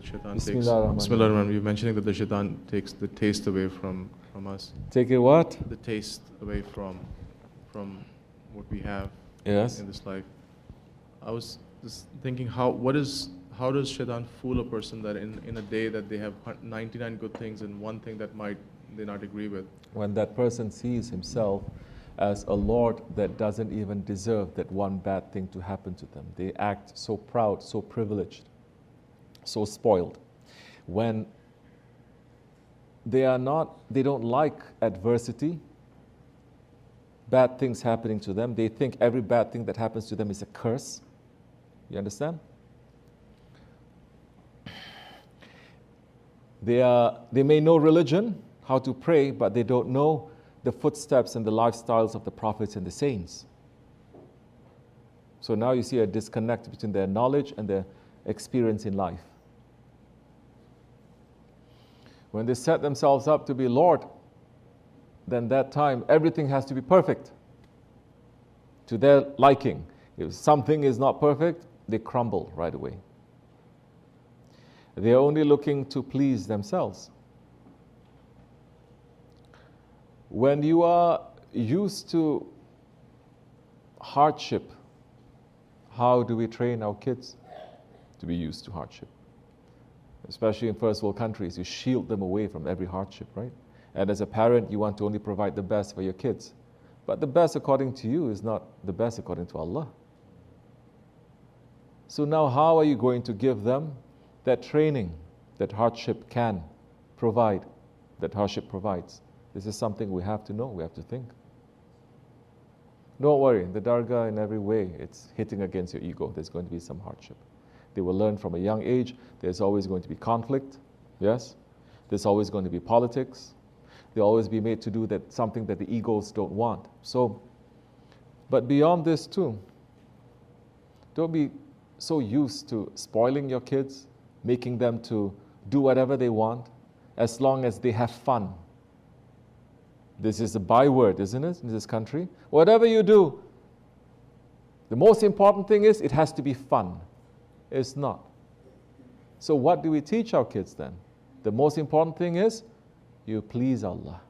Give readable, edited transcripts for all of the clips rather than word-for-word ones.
shaitan takes. BismillahirRehmannirRahim. You're mentioning that the shaitan takes the taste away from us. Take it what? The taste away from what we have Yes. in this life. I was just thinking, how does shaitan fool a person that in a day that they have 99 good things and one thing that they not agree with? When that person sees himself as a Lord that doesn't even deserve that one bad thing to happen to them. They act so proud, so privileged, so spoiled. When they don't like adversity, bad things happening to them. They think every bad thing that happens to them is a curse. You understand? They may know religion, how to pray, but they don't know the footsteps and the lifestyles of the prophets and the saints. So now you see a disconnect between their knowledge and their experience in life. When they set themselves up to be Lord, then that time everything has to be perfect to their liking. If something is not perfect, they crumble right away. They are only looking to please themselves. When you are used to hardship, how do we train our kids to be used to hardship? Especially in first world countries, you shield them away from every hardship, right? And as a parent, you want to only provide the best for your kids. But the best according to you is not the best according to Allah. So now how are you going to give them that training that hardship can provide, that hardship provides? This is something we have to know, we have to think. Don't worry, the Dargah in every way, it's hitting against your ego. There's going to be some hardship. They will learn from a young age, there's always going to be conflict, yes? There's always going to be politics. They'll always be made to do something that the egos don't want. So, but beyond this too, don't be so used to spoiling your kids, making them to do whatever they want, as long as they have fun. This is a byword, isn't it, in this country? Whatever you do, the most important thing is it has to be fun. It's not. So what do we teach our kids then? The most important thing is you please Allah.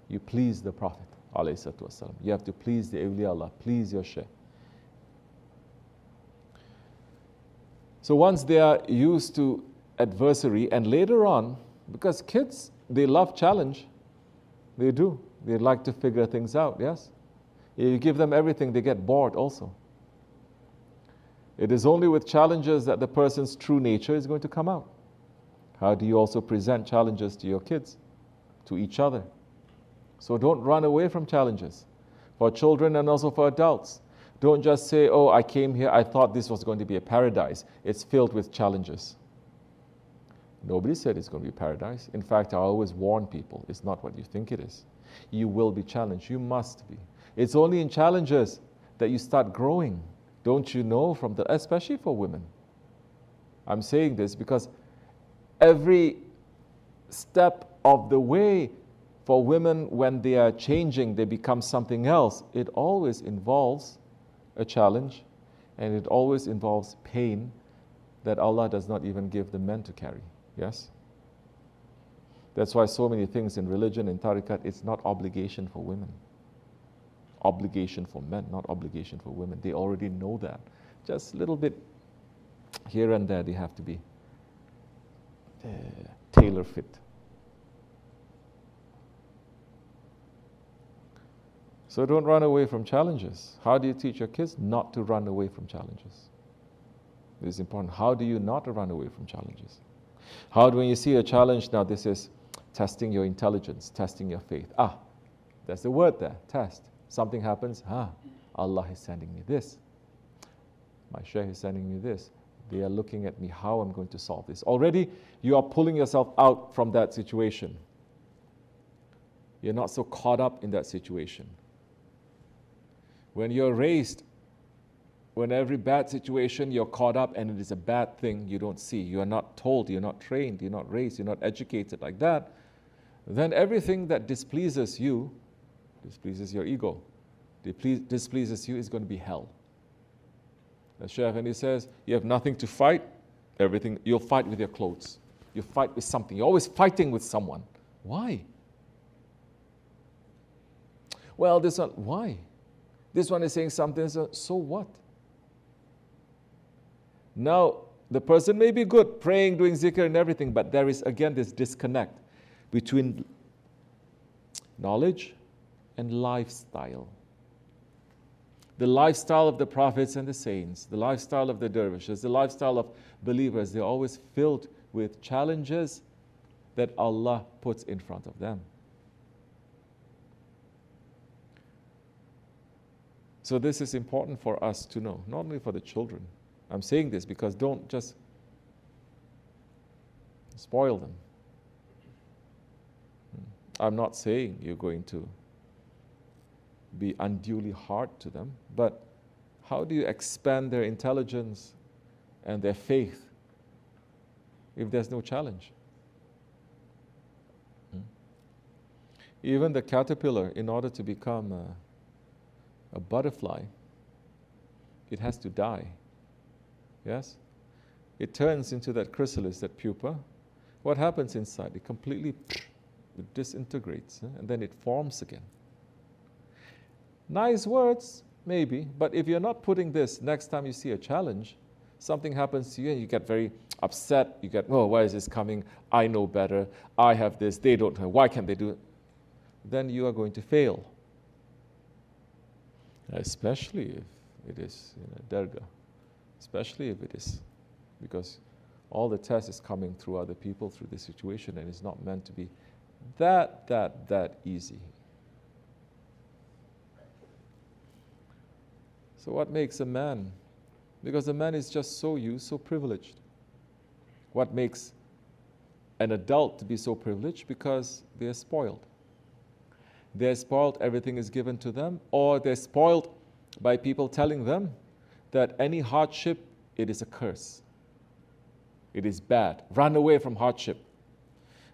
You please the Prophet, alayhi salatu wasalam. You have to please the awliya Allah, please your Shaykh. So once they are used to adversary, and later on, because kids, they love challenge. They do. They like to figure things out, yes? If you give them everything, they get bored also. It is only with challenges that the person's true nature is going to come out. How do you also present challenges to your kids, to each other? So don't run away from challenges. For children and also for adults. Don't just say, oh, I came here, I thought this was going to be a paradise. It's filled with challenges. Nobody said it's going to be paradise. In fact, I always warn people, it's not what you think it is. You will be challenged. You must be. It's only in challenges that you start growing. Don't you know, especially for women. I'm saying this because every step of the way for women, when they are changing, they become something else. It always involves a challenge, and it always involves pain that Allah does not even give the men to carry. Yes? That's why so many things in religion, in tariqat, it's not obligation for women. Obligation for men, not obligation for women. They already know that. Just a little bit here and there, they have to be tailor fit. So don't run away from challenges. How do you teach your kids not to run away from challenges? This is important. How do you not run away from challenges? How do, when you see a challenge, now this is testing your intelligence, testing your faith. There's the word there, test. Something happens, Allah is sending me this. My Shaykh is sending me this. They are looking at me, how I'm going to solve this. Already, you are pulling yourself out from that situation. You're not so caught up in that situation. When you're raised, when every bad situation you're caught up and it is a bad thing you don't see, you are not told, you're not trained, you're not raised, you're not educated like that, then everything that displeases you, displeases your ego, displeases you, is going to be hell. As Shaykh Effendi says, you have nothing to fight, Everything, you'll fight with your clothes. You fight with something. You're always fighting with someone. Why? Well, this one, why? This one is saying something, so what? Now, the person may be good, praying, doing zikr and everything, but there is again this disconnect between knowledge and lifestyle. The lifestyle of the prophets and the saints, the lifestyle of the dervishes, the lifestyle of believers, they're always filled with challenges that Allah puts in front of them. So this is important for us to know, not only for the children. I'm saying this because don't just spoil them. I'm not saying you're going to be unduly hard to them, but how do you expand their intelligence and their faith if there's no challenge? Even the caterpillar, in order to become a butterfly, it has to die. Yes? It turns into that chrysalis, that pupa. What happens inside? It completely it disintegrates, and then it forms again. Nice words, maybe, but if you're not putting this, next time you see a challenge, something happens to you and you get very upset, you get, oh, why is this coming? I know better, I have this, they don't have, why can't they do it? Then you are going to fail. Especially if it is in a dergah, especially if it is, because all the test is coming through other people, through the situation, and it's not meant to be that easy. So what makes a man? Because a man is just so used, so privileged. What makes an adult to be so privileged? Because they're spoiled. They're spoiled, everything is given to them, or they're spoiled by people telling them that any hardship, it is a curse. It is bad. Run away from hardship.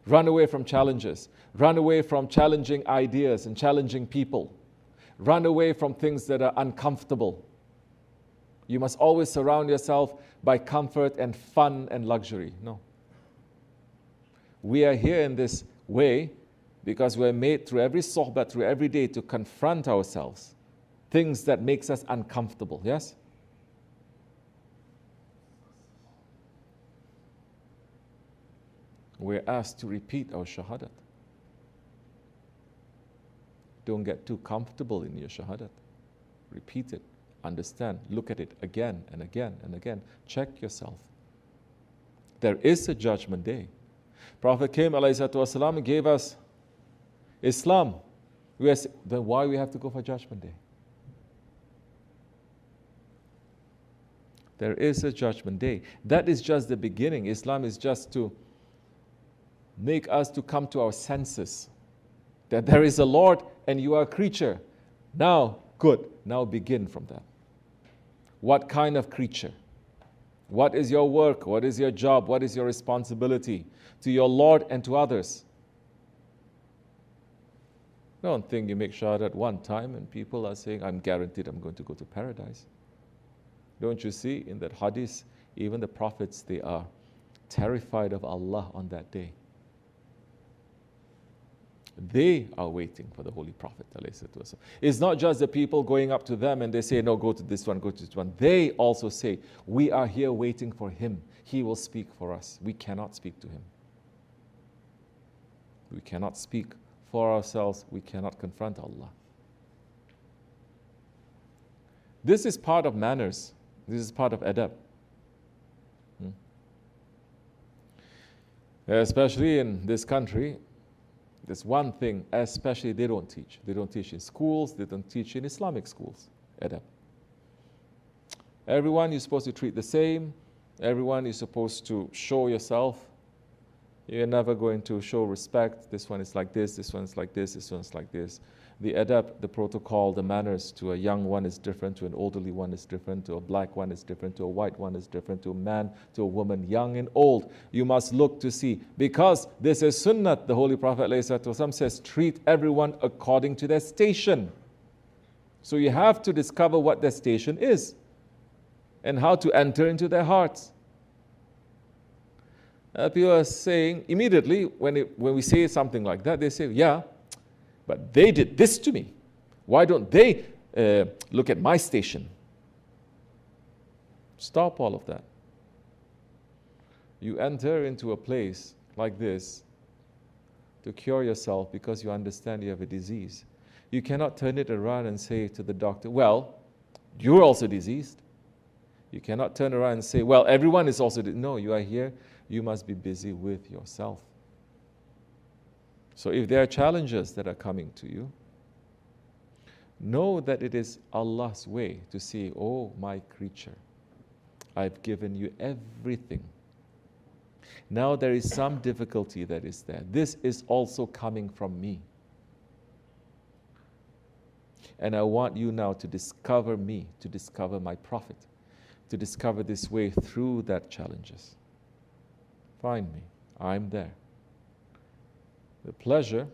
Run away from challenges. Run away from challenging ideas and challenging people. Run away from things that are uncomfortable. You must always surround yourself by comfort and fun and luxury. No. We are here in this way because we're made through every sohbah, through every day, to confront ourselves. Things that makes us uncomfortable, yes? We're asked to repeat our shahadat. Don't get too comfortable in your shahadat. Repeat it, understand, look at it again and again and again. Check yourself. There is a judgment day. Prophet came, ﷺ, gave us Islam. Then why we have to go for judgment day? There is a judgment day. That is just the beginning. Islam is just to make us to come to our senses. That there is a Lord and you are a creature. Now, good. Now begin from that. What kind of creature? What is your work? What is your job? What is your responsibility to your Lord and to others? Don't think you make shahadat one time and people are saying, I'm guaranteed I'm going to go to paradise. Don't you see in that hadith, even the prophets, they are terrified of Allah on that day. They are waiting for the Holy Prophet. It's not just the people going up to them and they say, no, go to this one, go to this one. They also say, we are here waiting for him. He will speak for us. We cannot speak to him. We cannot speak for ourselves. We cannot confront Allah. This is part of manners. This is part of adab. Especially in this country, there's one thing, especially they don't teach. They don't teach in schools, they don't teach in Islamic schools. Adab. Everyone you're supposed to treat the same. Everyone is supposed to show yourself. You're never going to show respect. This one is like this one is like this one is like this. The adab, the protocol, the manners to a young one is different, to an elderly one is different, to a black one is different, to a white one is different, to a man, to a woman, young and old. You must look to see. Because this is sunnat, the Holy Prophet ﷺ says, treat everyone according to their station. So you have to discover what their station is and how to enter into their hearts. People are saying, immediately, when we say something like that, they say, yeah, but they did this to me. Why don't they look at my station? Stop all of that. You enter into a place like this to cure yourself because you understand you have a disease. You cannot turn it around and say to the doctor, well, you're also diseased. You cannot turn around and say, well, everyone is also diseased. No, you are here. You must be busy with yourself. So if there are challenges that are coming to you, know that it is Allah's way to say, oh, my creature, I've given you everything. Now there is some difficulty that is there. This is also coming from me. And I want you now to discover me, to discover my Prophet, to discover this way through that challenges. Find me. I'm there. The pleasure,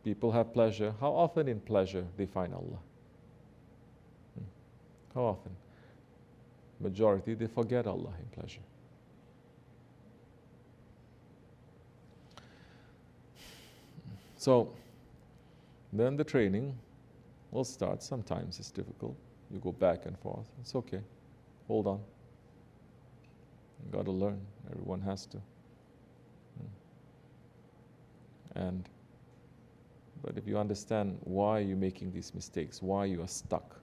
people have pleasure. How often in pleasure they find Allah? How often? Majority, they forget Allah in pleasure. So, then the training will start. Sometimes it's difficult. You go back and forth. It's okay. Hold on. You got to learn. Everyone has to. But if you understand why you're making these mistakes, why you are stuck,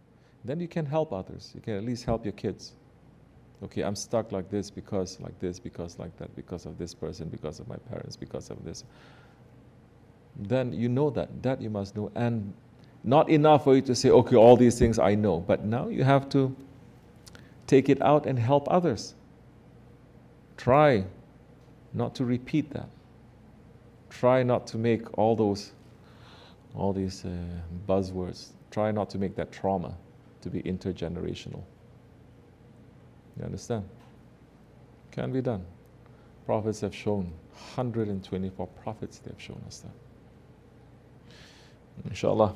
then you can help others. You can at least help your kids. Okay, I'm stuck like this, because like that, because of this person, because of my parents, because of this. Then you know that you must know. And not enough for you to say, okay, all these things I know. But now you have to take it out and help others. Try not to repeat that. Try not to make all these buzzwords. Try not to make that trauma to be intergenerational. You understand? Can be done. Prophets have shown, 124 prophets they have shown us that. Inshallah.